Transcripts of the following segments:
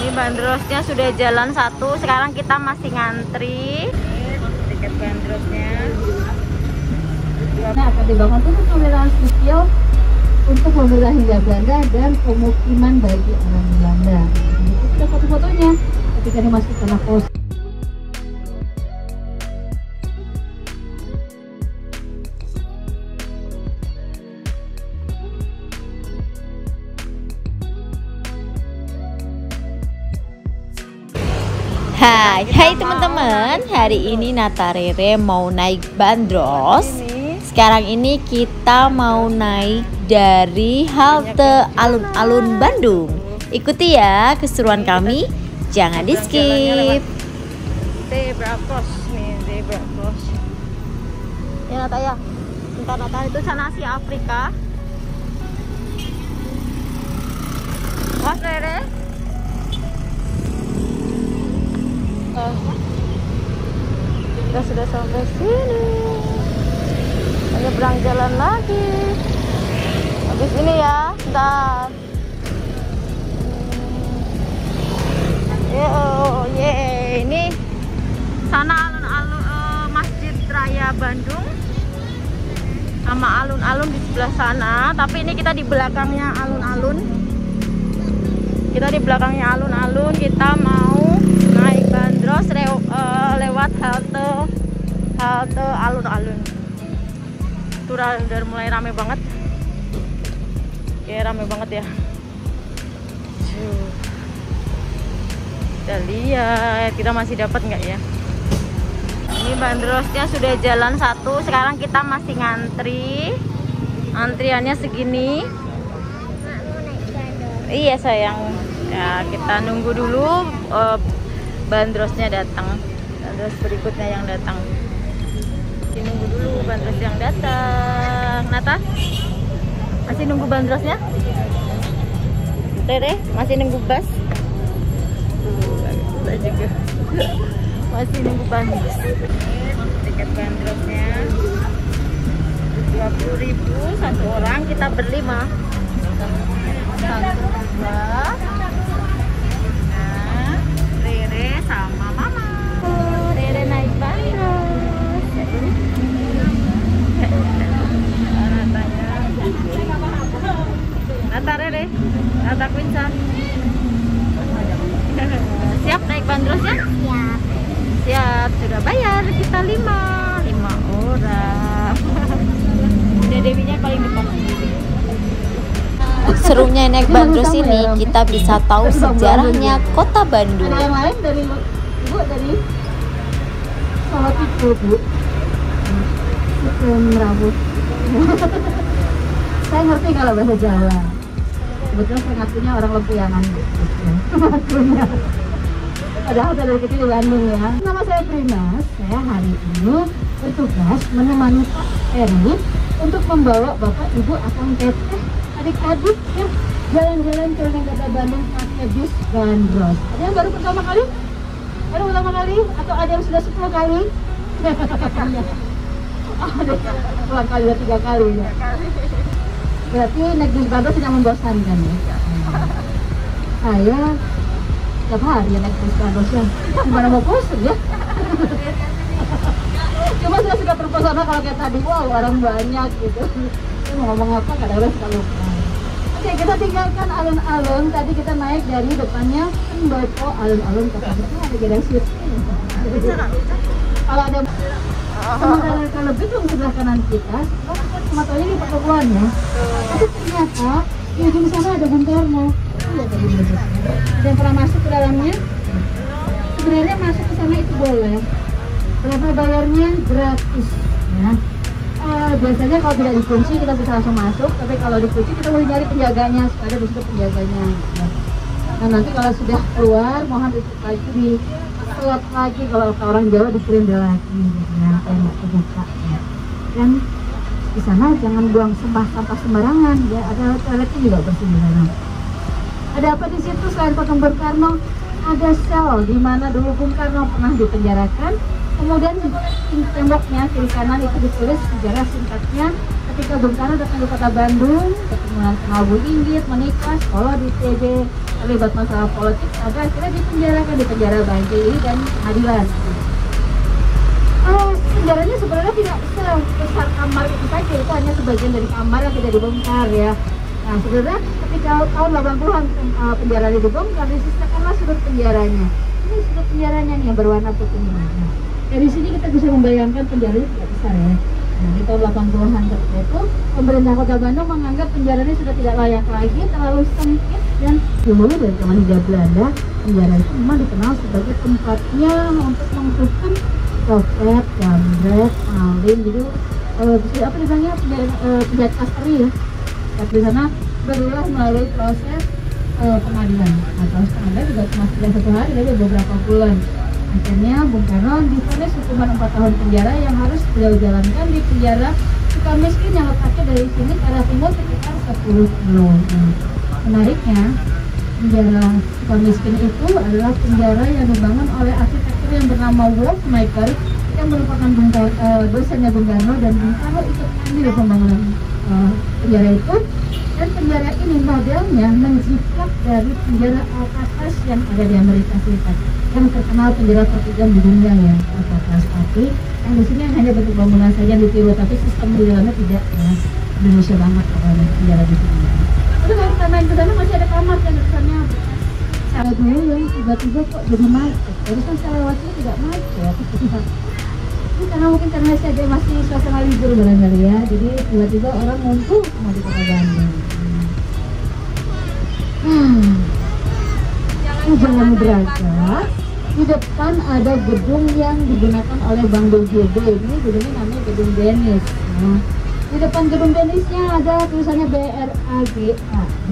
Ini bandrosnya sudah jalan satu, sekarang kita masih ngantri. Tiket bandrosnya. Nah, akan dibangun itu pemeliharaan sosial untuk pemeliharaan Hindia Belanda dan pemukiman bagi orang Belanda. Itu sudah foto-fotonya ketika dimasuki tanah pos. Hai teman-teman, hari ini Nata Rere mau naik bandros. Sekarang ini kita mau naik dari halte Alun-Alun Bandung. Ikuti ya keseruan kami, jangan di skip. Zebra cross nih, zebra cross. Ya Nata ya, bentar Nata, itu sana Asia Afrika. Mas Rere. Kita sudah sampai sini, menyeberang jalan lagi. Habis ini ya, bentar. Ini sana alun-alun Masjid Raya Bandung sama alun-alun di sebelah sana. Tapi ini kita di belakangnya alun-alun. Kita mau naik bandros lewat halte alun-alun. Itu udah mulai rame banget. Kayak rame banget ya. Kita lihat kita masih dapat nggak ya. Ini bandrosnya sudah jalan satu, sekarang kita masih ngantri. Antriannya segini. Iya sayang. Ya kita nunggu dulu bandrosnya datang. Bandros berikutnya yang datang. Masih nunggu dulu bandros yang datang. Nata, masih nunggu bandrosnya? Rere, masih nunggu bus? Kita juga masih nunggu bandros. Tiket bandrosnya 20.000 satu orang, kita berlima. 1, 2. Rere sama mama. Rere naik bandros. Nata Rere, Nata Quinsa. Siap naik bandrosnya? Siap. Siap, sudah bayar kita 5 orang. Dewinya paling depan. Serunya naik bandros ini kita bisa tahu sejarahnya kota Bandung. Ada yang lain dari Ibu dari Solo Tiku, Bu. Rambut. Saya ngerti kalau bahasa Jawa. Kebetulan saya ngakunya orang Lempuyangan. Ngakunya. Padahal saya dari kecil di Bandung ya. Nama saya Primas. Saya hari ini bertugas menemani Pak Eri untuk membawa Bapak, Ibu, Akang, Teteh, adik-adik ya jalan-jalan keliling kota Bandung pakai bis bandros. Ada yang baru pertama kali? Baru pertama kali? Atau ada yang sudah 10 kali? Ada ulang kali, 3 kali ya. Berarti naik bis bandros tidak membosankan ya? Saya setiap hari ya naik bis bandros ya. Gimana mau bosan ya? Cuma saya suka terpesona kalau kayak tadi, wow orang banyak gitu. Mau ngomong apa kadang-kadang suka lupa. Oke, kita tinggalkan alun-alun. Tadi kita naik dari depannya Pendopo, alun-alun kota Bandung. Ada gedang sweet. Kalau ada kalau gedung sebelah kanan kita, matanya di pertemuan ya. Tapi ternyata di ujung sana ada Bung Karno. Ada yang pernah masuk ke dalamnya? Sebenarnya masuk ke sana itu boleh. Berapa bayarnya? Gratis. Ya. Biasanya kalau tidak dikunci kita bisa langsung masuk, tapi kalau dikunci kita boleh nyari penjaganya supaya ada di situ penjaganya. Ya. Nah nanti kalau sudah keluar mohon ditutup lagi, di slot lagi, kalau orang Jawa dikirim lagi, gitu ya, kayak nggak terbuka. Ya. Dan di sana jangan buang sampah sembarangan, ya ada toiletnya juga bersih di sana. Ada apa di situ selain patung Bung Karno? Ada sel di mana dulu Bung Karno pernah dipenjarakan. Kemudian di temboknya kiri kanan itu ditulis sejarah singkatnya ketika Bung Karno datang ke kota Bandung, kemudian kenal Bu Inggit, menikah, sekolah di TJ, terlibat masalah politik, sampai akhirnya dipenjarakan di penjara Banjiri dan pengadilan. Penjaranya sebenarnya tidak sebesar kamar itu saja, itu hanya sebagian dari kamar yang tidak dibongkar ya. Nah sebenarnya ketika tahun 80-an penjara dibongkar, disisakanlah sudut penjaranya. Ini sudut penjaranya nih yang berwarna putih. Nah, dari sini kita bisa membayangkan penjaranya tidak besar ya. Nah, di tahun 80-an ketika itu, pemerintah Kota Bandung menganggap penjara ini sudah tidak layak lagi, terlalu sempit, dan dulu dari zaman Hindia Belanda, penjara itu memang dikenal sebagai tempatnya untuk menghukum copet, jambret, maling, jadi apa dibilangnya penjahat kastri ya. Tapi di sana berulah melalui proses pengadilan. Nah, proses pengadilan juga cuma tidak 1 hari, tapi beberapa bulan. Akhirnya Bung Karno divonis hukuman 4 tahun penjara yang harus beliau jalankan di penjara Sukamiskin yang letaknya dari sini ke arah timur sekitar 10 kilo. Nah, menariknya penjara Sukamiskin itu adalah penjara yang dibangun oleh arsitektur yang bernama Wolfmaker yang merupakan dosennya Bung Karno, dan Bung Karno ikut andil di pembangunan penjara itu. Dan penjara ini modelnya menjiplak dari penjara Alcatraz yang ada di Amerika Serikat, yang terkenal penjara terkejam di dunia ya, Alcatraz. Tapi yang di sini hanya bentuk bangunan saja ditiru, tapi sistem di dalamnya tidak ya. Indonesia banget pokoknya penjara di sini. Tapi kalau kita main ke sana masih ada kamar yang kesannya saya dulu yang tiba-tiba kok jadi macet. Terus kan saya lewatnya tidak macet. Ini karena mungkin karena saya masih suasana libur barangkali ya, jadi tiba-tiba orang ngumpul semua di Kota Bandung. Jalan Braga, di depan ada gedung yang digunakan oleh Bank BJB. Ini gedungnya namanya Gedung Denis. Nah, di depan Gedung Denisnya ada tulisannya BRAGA,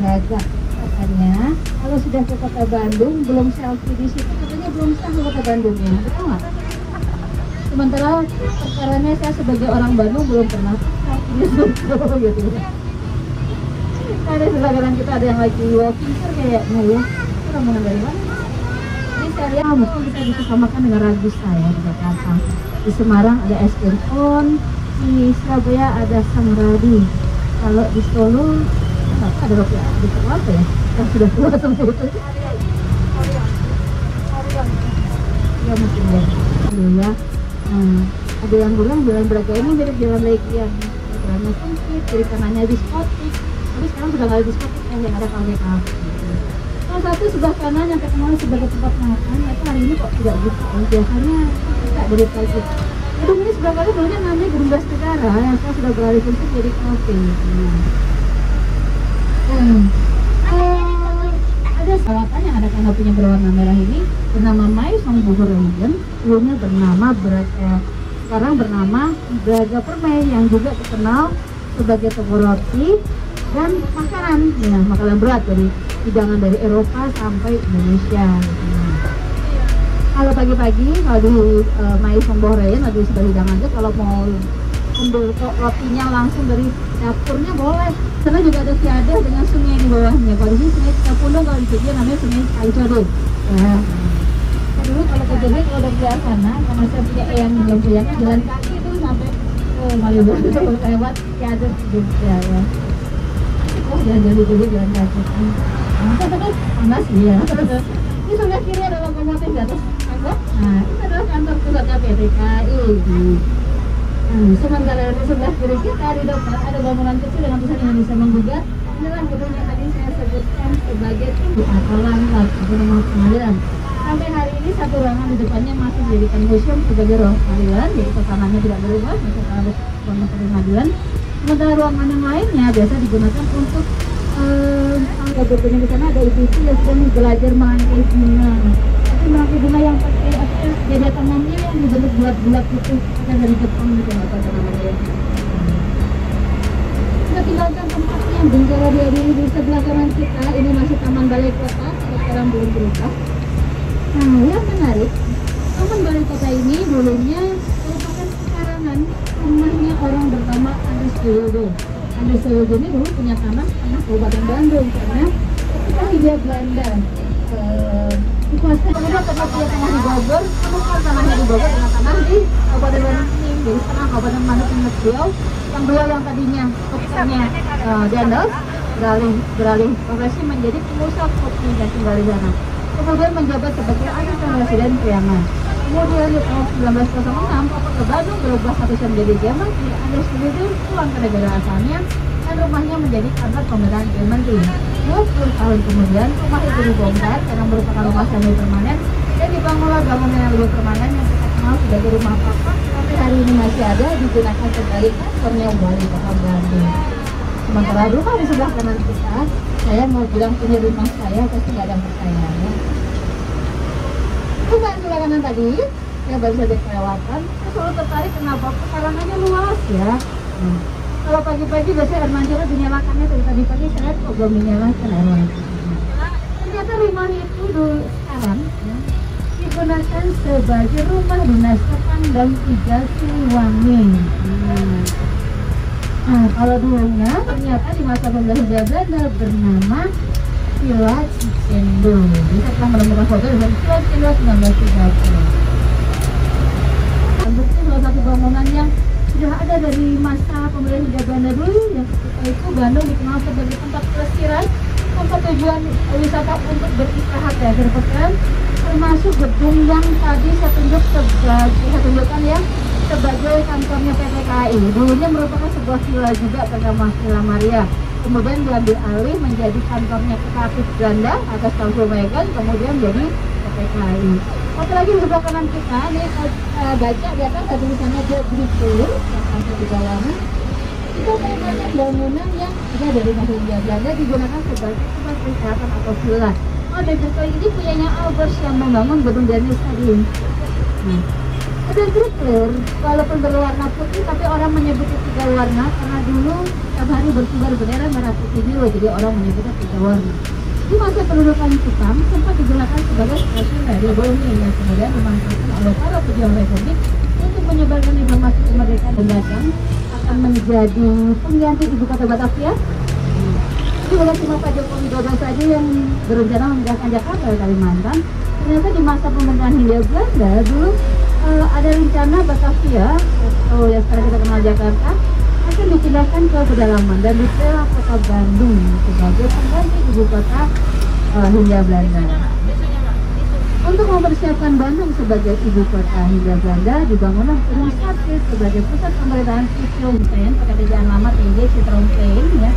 Braga. Katanya kalau sudah ke Kota Bandung belum selfie di situ, katanya belum sah ke Kota Bandung ya, betul nggak? Sementara perkaranya saya sebagai orang Bandung belum pernah selfie di situ gitu. Ada sebelah kanan kita ada yang lagi walking tour kayaknya ya. Itu rombongan dari mana? Ini saya lihat mungkin kita bisa samakan dengan Ragusa ya di Jakarta. Di Semarang ada es on, di Surabaya ada Sangradi. Kalau di Solo ada roti di apa ya? Yang sudah tua sampai itu. Ya mungkin ya. Ya. Ada yang bilang Jalan Braga ini mirip Jalan Legian. Jalannya sempit, kiri kanannya diskotik. Tapi sekarang sudah nggak ada diskotik yang ada kafe-kafe. Salah satu sebelah kanan yang terkenal sebagai tempat makan, itu hari ini kok tidak buka. Biasanya buka dari pagi. Gedung ini sebelah kali dulunya namanya Gedung Gas Negara, yang sekarang sudah beralih fungsi jadi kafe. Ada selatan yang ada kanopinya berwarna merah ini bernama Maison Buhuregen, dulunya bernama sekarang bernama Braga Permai, yang juga terkenal sebagai toko roti dan makanan, ya makanan berat dari hidangan dari Eropa sampai Indonesia. Kalau pagi-pagi kalau di Maison Buhuregen ada sebelah hidangan aja, kalau mau ambil rotinya langsung dari dapurnya boleh. Karena juga ada Ciadah dengan sungai di bawahnya. Kalau di sini Sungai Cikapundung, kalau di Jogja namanya Sungai Kalijodo. Ya. Dulu kalau ke Jogja kalau udah ke sana, karena saya punya yang belum punya, jalan kaki itu sampai Malioboro lewat Ciadah Jogja ya. Oh jalan-jalan di Jogja jalan kaki. Panas ya. Ini sebelah kiri ada lokomotif di atas kantor. Nah itu adalah kantor pusatnya PT KAI. Sementara di sebelah kiri kita di depan ada bangunan kecil dengan tulisan Indonesia Menggugat. Inilah gedung yang tadi saya sebutkan sebagai Pengadilan Rumah Pengadilan. Sampai hari ini satu ruangan di depannya masih dijadikan museum sebagai ruang pengadilan, jadi suasananya tidak berubah, masih ada ruangan pengadilan. Sementara ruangan yang lainnya biasa digunakan untuk gedungnya di sana ada ibu-ibu yang sedang belajar merangkai bunga. Tapi merangkai bunga yang pakai dada tangannya yang dibentuk bulat-bulat gitu, ada dari Jepang gitu, apa namanya. Kita tinggalkan tempatnya yang Bengkala dihadiri di sebelah kanan kita. Ini masih Taman Balai Kota, sekarang belum berubah. Nah, yang menarik, Taman Balai Kota ini dulunya merupakan pekarangan rumahnya orang bernama Andres Suyodo. Andres Suyodo ini dulu punya tanah Kabupaten Bandung, karena ketika Hindia Belanda dikuasai karena punya tanah di Bogor, kan tanahnya di Bogor dengan tanah di Kabupaten Bandung ini. Jadi setengah Kabupaten Bandung ingat beliau yang tadinya pekerjaannya di Andos, beralih profesi menjadi pengusaha kopi dan tinggal di sana. Kemudian menjabat sebagai asisten residen Priangan. Kemudian di tahun 1906 Papa ke Bandung berubah statusnya menjadi Jerman. Anda sendiri pulang ke negara asalnya dan rumahnya menjadi kantor pemerintahan Jerman. 20 tahun kemudian rumah itu dibongkar karena merupakan rumah semi permanen dan dibangunlah bangunan yang lebih permanen yang kita kenal sebagai rumah Papa. Sampai hari ini masih ada, digunakan kembali kantornya Wali Kota Bandung. Sementara rumah di sebelah kanan kita, saya mau bilang punya rumah saya, pasti nggak ada yang percaya ya. Rumah sebelah kanan tadi, saya baru saja kelewatan, saya selalu tertarik kenapa pekarangannya luas ya. Kalau pagi-pagi biasanya air mancurnya dinyalakannya, tadi pagi saya kok belum dinyalakan air mancurnya. Ternyata rumah itu dulu sekarang ya, digunakan sebagai rumah dinas Pangdam 3 Siliwangi. Nah, kalau dulunya ternyata di masa pemerintahan Belanda bernama Villa Cicendo. Jadi setelah menemukan foto dengan Villa Cicendo 1930. Bentuknya salah satu bangunan yang sudah ada dari masa pemerintahan Belanda dulu. Yang ketika itu Bandung dikenal sebagai tempat pelesiran, tempat tujuan wisata untuk beristirahat di akhir pekan, termasuk gedung yang tadi saya tunjukkan ya sebagai kantornya PT KAI. Dulunya merupakan sebuah villa juga bernama Villa Maria. Kemudian diambil alih menjadi kantornya kreatif Belanda atas Tauco Megan, kemudian jadi PT KAI. Satu lagi di sebelah kanan kita, ini baca di atas ada tulisannya Brigtur yang ada di bawahnya. Itu merupakan bangunan yang sudah dari masa Belanda digunakan sebagai tempat peristirahatan atau villa. Oh, dan Brigtur ini punyanya Albers yang membangun gedung Daniel Stadium. Ada Brigtur, walaupun berwarna putih, tapi orang menyebutnya 3 warna karena dulu setiap hari berkibar bendera merah putih biru, jadi orang menyebutnya 3 warna. Di masa pendudukan Jepang sempat digunakan sebagai stasiun radio Bumi yang kemudian dimanfaatkan oleh para pejuang Republik untuk menyebarkan informasi kemerdekaan dan dagang akan menjadi pengganti ibu kota Batavia. Jadi bukan cuma Pak Joko Widodo saja yang berencana memindahkan Jakarta dari Kalimantan. Ternyata di masa pemerintahan Hindia Belanda dulu ada rencana Batavia atau yang sekarang kita kenal Jakarta akan dipindahkan ke pedalaman dan dipilih kota Bandung sebagai pengganti ibu kota Hindia Belanda. Untuk mempersiapkan Bandung sebagai ibu kota Hindia Belanda, dibangunlah Gedung Sate sebagai pusat pemerintahan Citromplain, pekerjaan lama TJ Citromplain ya.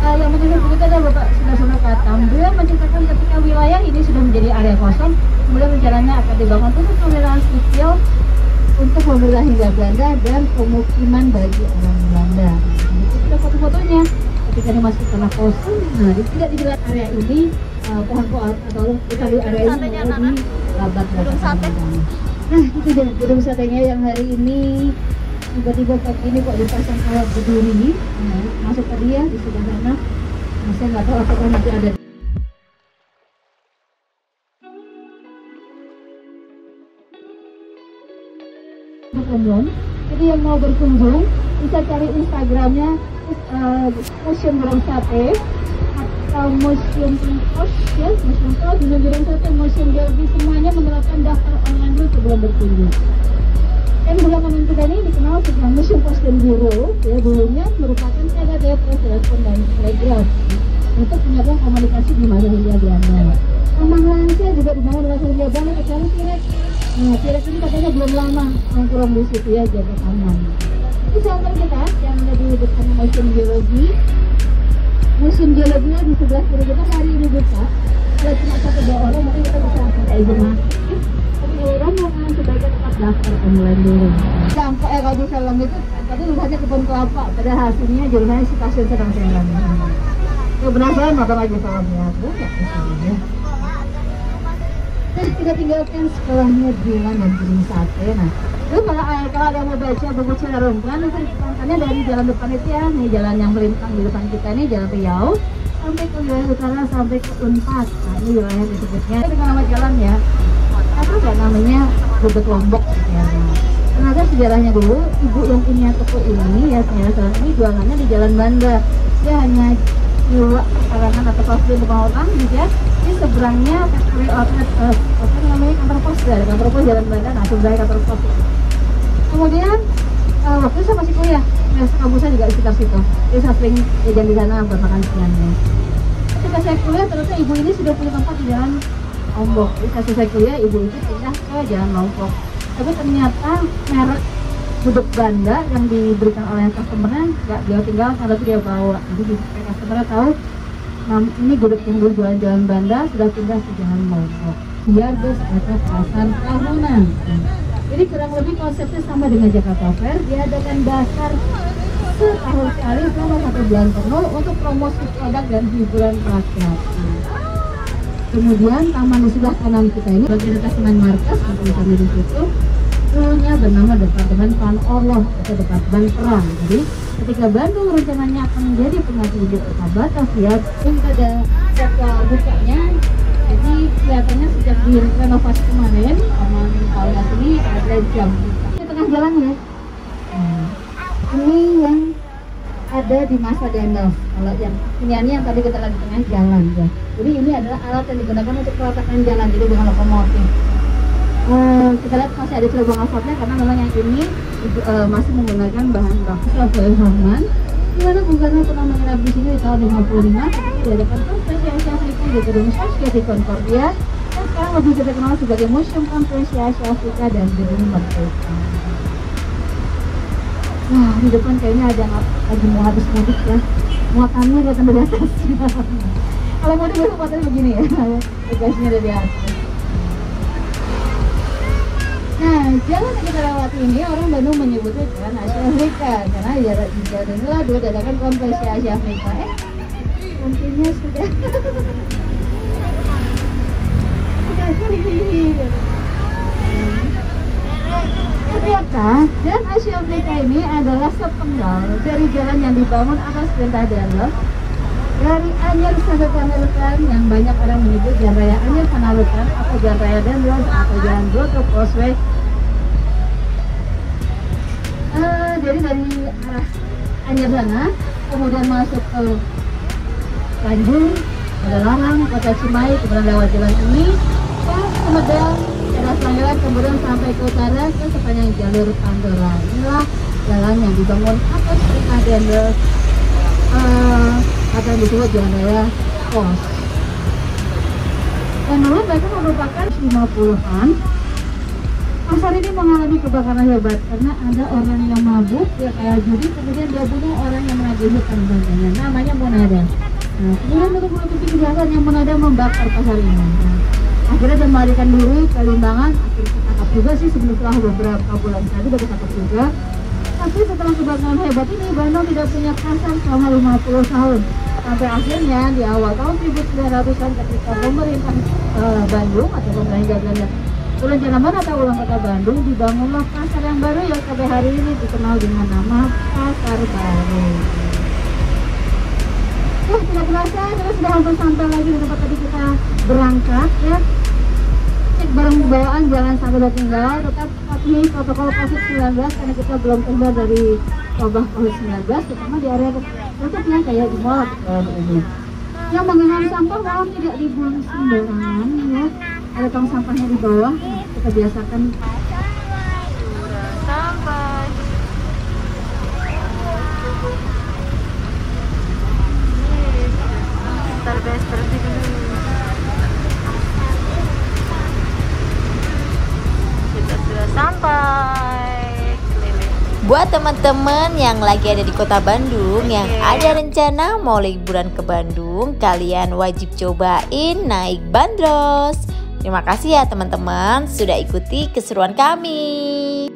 Yang menyebut begitu adalah Bapak Sunarsono Katam. Beliau menceritakan ketika wilayah ini sudah menjadi area kosong, kemudian rencananya akan dibangun pusat pemerintahan sipil untuk pemerintahan Hindia Belanda dan pemukiman bagi orang Belanda. Itu sudah foto-fotonya. Ketika dimasuki tanah kosong, nah tidak di area ini pohon-pohon atau kita di area ini di babat gedung sate. Nah itu dia gedung satenya yang hari ini tiba-tiba pagi ini kok dipasang kawat berduri. Nah, masuk tadi ya di sebelah sana. Nah, saya nggak tahu apakah nanti ada. Umum. Jadi yang mau berkunjung bisa cari Instagramnya Museum Gedung Sate atau Museum Pos ya, Museum Pos, Gedung Sate, Museum Gelbi, semuanya menerapkan daftar online dulu sebelum berkunjung. Dan sebelah kanan kita ini dikenal sebagai Museum Pos dan Biro ya, dulunya merupakan Sekretariat Pos, Telepon dan Telegraf untuk penyaluran komunikasi di masa Hindia Belanda. Rumah Lansia juga dibangun oleh Hindia Belanda kecuali Tirek. Nah, Tirek ini katanya belum lama nongkrong di situ ya, jaga aman. Ini seantar kita yang ada di depan Museum Geologi. Museum Geologinya di sebelah kiri kita hari ini buka. Kalau cuma 1-2 orang mungkin kita bisa minta izin masuk. Tapi kalau orang mau sebaiknya tetap daftar online dulu. Dampak kalau di film itu tadi tulisannya kebun kelapa, pada hasilnya jurnalnya si pasien sedang jalan. Ya penasaran nonton lagi filmnya, banyak ya. Nah, kita tinggalkan sekolahnya Dilan dan Gedung Sate. Nah, itu kalau ada yang mau baca buku Cilarongkan, itu dipangkannya dari jalan depan itu ya. Nih jalan yang melintang di depan kita ini, Jalan Riau sampai ke wilayah utara sampai ke Unpad. Nah, ini wilayah disebutnya dengan nama jalan ya. Apa nggak namanya Bebet Lombok gitu ya. Ternyata sejarahnya dulu, ibu yang punya toko ini ya, sekarang ini jualannya di Jalan Banda. Dia hanya jual karangan atau pasti bukan orang gitu ya. Ini seberangnya factory outlet apa namanya kantor pos, dari kantor pos Jalan Banda, nah seberangnya kantor pos. Kemudian waktu itu saya masih kuliah, kampusnya juga di sekitar situ. Jadi saya sering jajan di sana buat makan siangnya. Ketika saya kuliah ternyata ibu ini sudah punya tempat di Jalan Lombok. Jadi saya selesai kuliah, ibu itu pindah ke Jalan Lombok. Tapi ternyata merek gudeg Banda yang diberikan oleh customernya nggak dia tinggalkan, tapi dia bawa. Jadi customernya tahu, ini gudeg yang dulu jualan Banda sudah pindah ke Jalan Lombok. Biarbes atau pasar tahunan. Jadi kurang lebih konsepnya sama dengan Jakarta Fair. Diadakan dasar setahun sekali selama 1 bulan penuh untuk promosi produk dan hiburan rakyat. Kemudian taman di sebelah kanan kita ini bagian Taman Markas untuk bisa di situ. Dulunya bernama Departemen Panoloh atau Departemen Perang. Jadi ketika Bandung rencananya akan menjadi pengganti ibu kota Batavia, pada jadwal bukanya. Jadi kelihatannya sejak direnovasi kemarin, taman Panoloh ini ada jam di tengah jalan ya. Ini yang ada di masa Dendels. Kalau yang ini yang tadi kita lagi tengah jalan ya. Jadi ini adalah alat yang digunakan untuk peletakan jalan, jadi bukan lokomotif. Kita lihat masih ada lubang asfaltnya karena memang yang ini masih menggunakan bahan baku Rafael Harman. Dimana Bung Karno pernah menginap di sini di tahun 55 ketika diadakan konferensi Asia Afrika di gedung Society Concordia, dan sekarang lebih kita kenal sebagai Museum Konferensi Asia Afrika dan Gedung Merdeka. Nah, di depan kayaknya ada lagi mau habis mudik ya, muatannya kelihatan dari atas. Kalau mudik biasanya muatannya begini ya, bagasinya dari atas. Nah, jalan yang kita lewati ini orang Bandung menyebutnya Jalan Asia Afrika karena di jalan inilah dulu diadakan konferensi Asia Afrika. Mungkinnya sudah ternyata Jalan Asia Afrika ini adalah sepenggal dari jalan yang dibangun atas perintah Dendels dari Anyer sampai Panarukan, yang banyak orang menyebut Jalan Raya Anyer Panarukan atau Jalan Raya Dendels atau Jalan Broto Causeway. Jadi dari arah Anyer sana, kemudian masuk ke Tanjung, Padalarang, Kota Cimahi, kemudian lewat jalan ini ke Sumedang, daerah Selangor, kemudian sampai ke utara ke sepanjang jalur Pandora. Inilah jalan yang dibangun atas perintah Dendels atau disebut Jalan Raya Pos. Dan dulu mereka merupakan 50-an. Pasar ini mengalami kebakaran hebat karena ada orang yang mabuk, dia kayak judi, kemudian dia bunuh orang yang menagih hutang bundanya, namanya Monada. Nah, kemudian untuk menutupi kejahatan yang Monada membakar pasar ini. Nah, akhirnya dia melarikan diri ke Limbangan, akhirnya ketangkap juga sih setelah beberapa bulan tadi dia ketangkap juga. Tapi setelah kebakaran hebat ini, Bandung tidak punya pasar selama 50 tahun. Sampai akhirnya di awal tahun 1900-an ketika pemerintah Bandung atau pemerintah Belanda berencana menata ulang kota Bandung, dibangunlah pasar yang baru yang sampai hari ini dikenal dengan nama Pasar Baru. Tidak terasa, kita sudah hampir sampai lagi di tempat tadi kita berangkat ya. Cek barang bawaan, jangan sampai tertinggal, tetap patuhi protokol COVID-19 karena kita belum keluar dari wabah COVID-19, terutama di area tertutup ya, kayak di mall ini. Yang mengenai sampah mohon tidak dibuang sembarangan ya. Ada tong sampahnya di bawah, kita biasakan. Sampai. Terbes berhenti dulu. Kita sudah sampai. Buat teman-teman yang lagi ada di kota Bandung, yang ada rencana mau liburan ke Bandung, kalian wajib cobain naik bandros. Terima kasih ya teman-teman sudah ikuti keseruan kami.